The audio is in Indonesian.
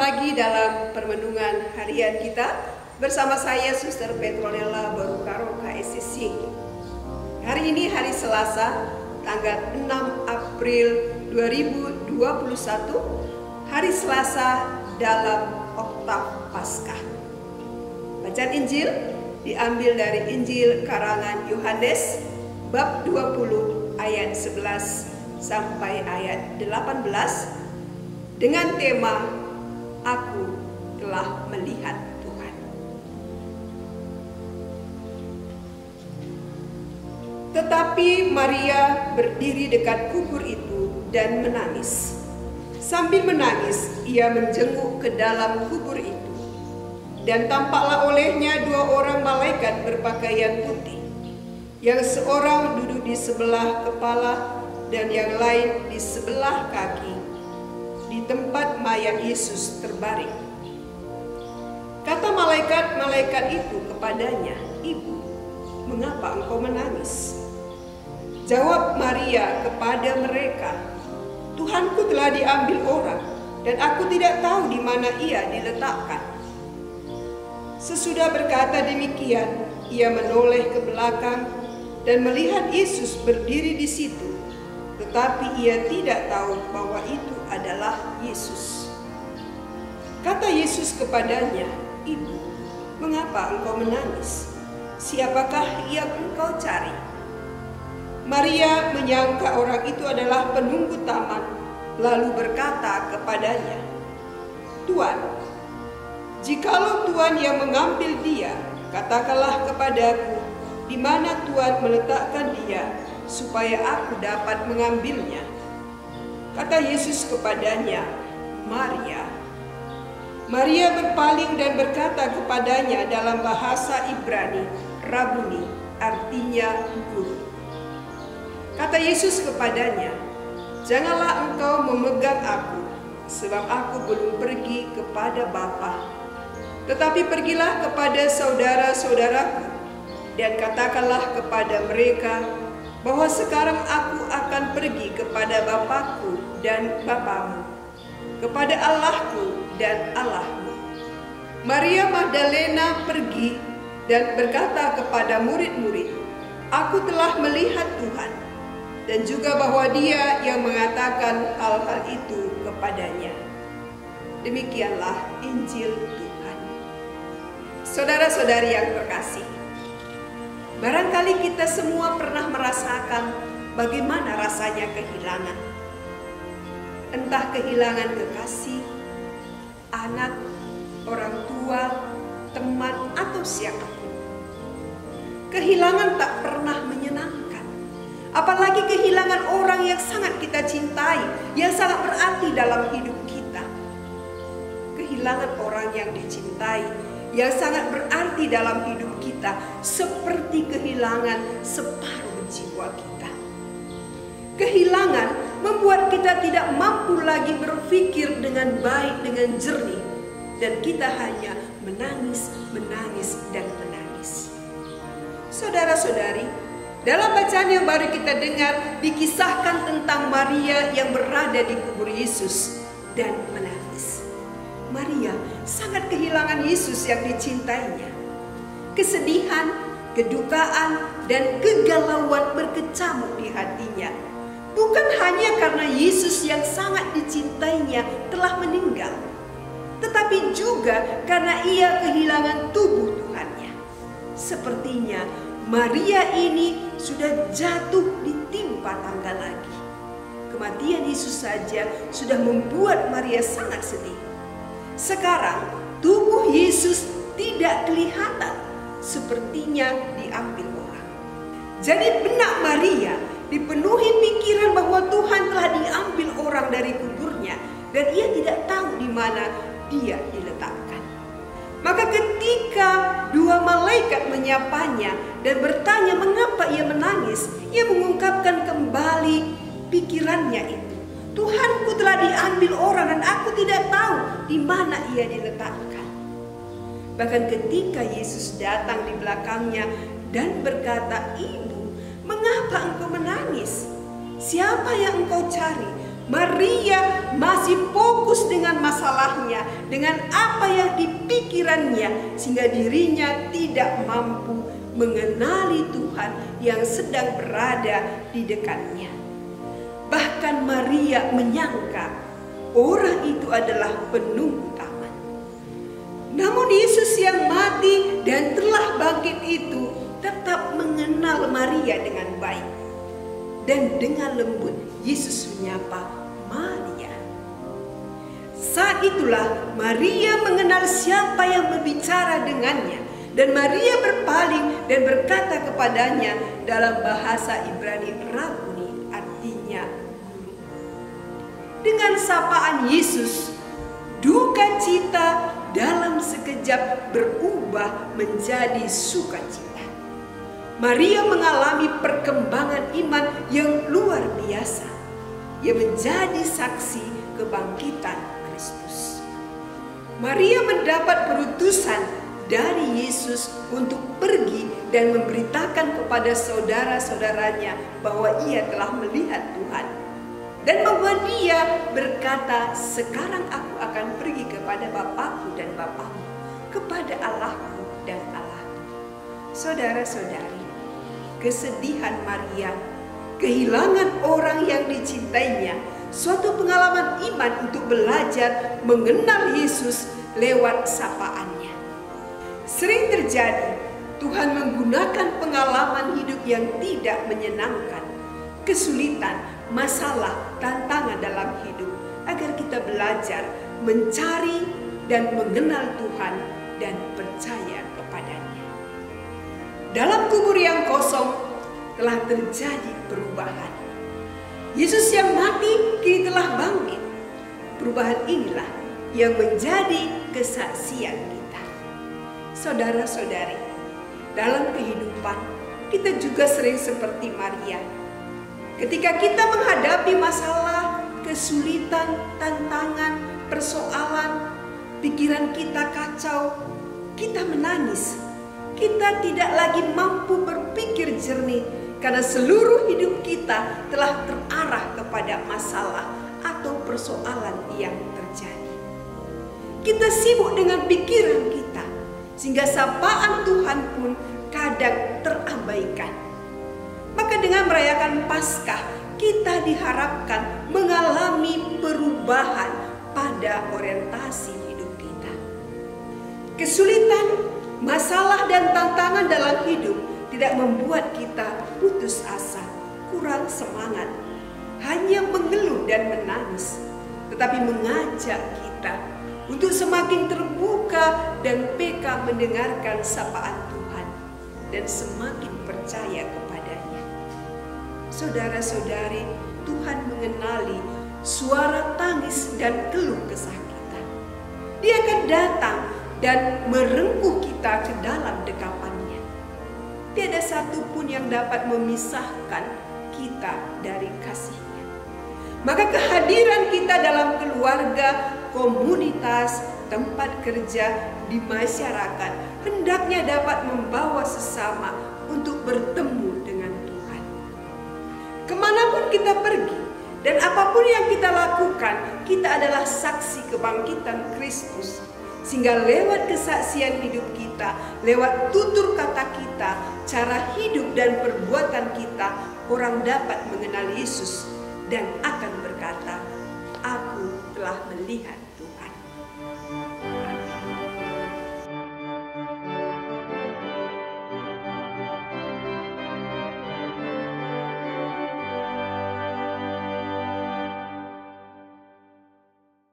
lagi dalam permenungan harian kita bersama saya Suster Petronella Barukaro KSSY. Hari ini hari Selasa, tanggal 6 April 2021, hari Selasa dalam Oktav Paskah. Bacaan Injil diambil dari Injil karangan Yohanes bab 20 ayat 11 sampai ayat 18 dengan tema Aku telah melihat Tuhan. Tetapi Maria berdiri dekat kubur itu dan menangis. Sambil menangis, ia menjenguk ke dalam kubur itu. Dan tampaklah olehnya dua orang malaikat berpakaian putih. Yang seorang duduk di sebelah kepala dan yang lain di sebelah kaki, di tempat mayat Yesus terbaring. Kata malaikat-malaikat itu kepadanya, "Ibu, mengapa engkau menangis?" Jawab Maria kepada mereka, "Tuhanku telah diambil orang, dan aku tidak tahu di mana ia diletakkan." Sesudah berkata demikian, ia menoleh ke belakang dan melihat Yesus berdiri di situ, tetapi ia tidak tahu bahwa itu adalah Yesus. Kata Yesus kepadanya, "Ibu, mengapa engkau menangis? Siapakah yang engkau cari?" Maria menyangka orang itu adalah penunggu taman, lalu berkata kepadanya, "Tuan, jikalau Tuan yang mengambil dia, katakanlah kepadaku di mana Tuan meletakkan dia, supaya aku dapat mengambilnya." Kata Yesus kepadanya, "Maria." Maria berpaling dan berkata kepadanya dalam bahasa Ibrani, "Rabuni," artinya guru. Kata Yesus kepadanya, "Janganlah engkau memegang aku, sebab aku belum pergi kepada Bapa. Tetapi pergilah kepada saudara-saudaraku dan katakanlah kepada mereka bahwa sekarang aku akan pergi kepada Bapakku dan Bapamu, kepada Allahku dan Allahmu." Maria Magdalena pergi dan berkata kepada murid-murid, "Aku telah melihat Tuhan," dan juga bahwa Dia yang mengatakan hal-hal itu kepadanya. Demikianlah Injil Tuhan. Saudara-saudari yang terkasih, barangkali kita semua pernah merasakan bagaimana rasanya kehilangan. Entah kehilangan kekasih, anak, orang tua, teman, atau siapapun. Kehilangan tak pernah menyenangkan. Apalagi kehilangan orang yang sangat kita cintai, yang sangat berarti dalam hidup kita. Kehilangan orang yang dicintai, yang sangat berarti dalam hidup kita, seperti kehilangan separuh jiwa kita. Kehilangan membuat kita tidak mampu lagi berpikir dengan baik, dengan jernih, dan kita hanya menangis, menangis, dan menangis. Saudara-saudari, dalam bacaan yang baru kita dengar, dikisahkan tentang Maria yang berada di kubur Yesus dan menangis. Maria sangat kehilangan Yesus yang dicintainya. Kesedihan, kedukaan, dan kegalauan berkecamuk di hatinya. Bukan hanya karena Yesus yang sangat dicintainya telah meninggal, tetapi juga karena ia kehilangan tubuh Tuhannya. Sepertinya Maria ini sudah jatuh ditimpa tangga lagi. Kematian Yesus saja sudah membuat Maria sangat sedih. Sekarang tubuh Yesus tidak kelihatan, sepertinya diambil orang. Jadi benak Maria dipenuhi pikiran bahwa Tuhan telah diambil orang dari kuburnya dan ia tidak tahu di mana dia diletakkan. Maka ketika dua malaikat menyapanya dan bertanya mengapa ia menangis, ia mengungkapkan kembali pikirannya itu. Tuhanku telah diambil orang dan aku tidak tahu di mana ia diletakkan. Bahkan ketika Yesus datang di belakangnya dan berkata, "Ibu, mengapa engkau menangis? Siapa yang engkau cari?" Maria masih masih fokus dengan masalahnya, dengan apa yang dipikirannya, sehingga dirinya tidak mampu mengenali Tuhan yang sedang berada di dekatnya. Bahkan Maria menyangka orang itu adalah penunggu taman. Namun Yesus yang mati dan telah bangkit itu tetap mengenal Maria dengan baik. Dan dengan lembut Yesus menyapa Maria. Saat itulah Maria mengenal siapa yang berbicara dengannya. Dan Maria berpaling dan berkata kepadanya dalam bahasa Ibrani, Rabuni, artinya guru. Dengan sapaan Yesus, duka cita dalam sekejap berubah menjadi sukacita. Maria mengalami perkembangan iman yang luar biasa. Ia menjadi saksi kebangkitan Kristus. Maria mendapat perutusan dari Yesus untuk pergi dan memberitakan kepada saudara-saudaranya bahwa ia telah melihat Tuhan. Dan membuat dia berkata, sekarang aku akan pergi kepada Bapakku dan Bapakmu, kepada Allahku dan Allahmu. Saudara-saudari, kesedihan Maria, kehilangan orang yang dicintainya, suatu pengalaman iman untuk belajar mengenal Yesus lewat sapaannya. Sering terjadi Tuhan menggunakan pengalaman hidup yang tidak menyenangkan, kesulitan, masalah, tantangan dalam hidup agar kita belajar mencari dan mengenal Tuhan dan percaya kepadanya. Dalam kubur yang kosong telah terjadi perubahan. Yesus yang mati kini telah bangkit. Perubahan inilah yang menjadi kesaksian kita. Saudara-saudari, dalam kehidupan kita juga sering seperti Maria. Ketika kita menghadapi masalah, kesulitan, tantangan, persoalan, pikiran kita kacau, kita menangis. Kita tidak lagi mampu berpikir jernih karena seluruh hidup kita telah terarah kepada masalah atau persoalan yang terjadi. Kita sibuk dengan pikiran kita sehingga sapaan Tuhan pun kadang terabaikan. Maka dengan merayakan Paskah kita diharapkan mengalami perubahan pada orientasi hidup kita. Kesulitan, masalah dan tantangan dalam hidup tidak membuat kita putus asa, kurang semangat, hanya mengeluh dan menangis, tetapi mengajak kita untuk semakin terbuka dan peka mendengarkan sapaan Tuhan dan semakin percaya kepadanya. Saudara-saudari, Tuhan mengenali suara tangis dan keluh kesah kita. Dia akan datang dan merengkuh kita ke dalam dekapannya. Tiada satu pun yang dapat memisahkan kita dari kasih-Nya. Maka kehadiran kita dalam keluarga, komunitas, tempat kerja, di masyarakat hendaknya dapat membawa sesama untuk bertemu dengan Tuhan. Kemanapun kita pergi dan apapun yang kita lakukan, kita adalah saksi kebangkitan Kristus. Sehingga lewat kesaksian hidup kita, lewat tutur kata kita, cara hidup dan perbuatan kita, orang dapat mengenal Yesus dan akan berkata, aku telah melihat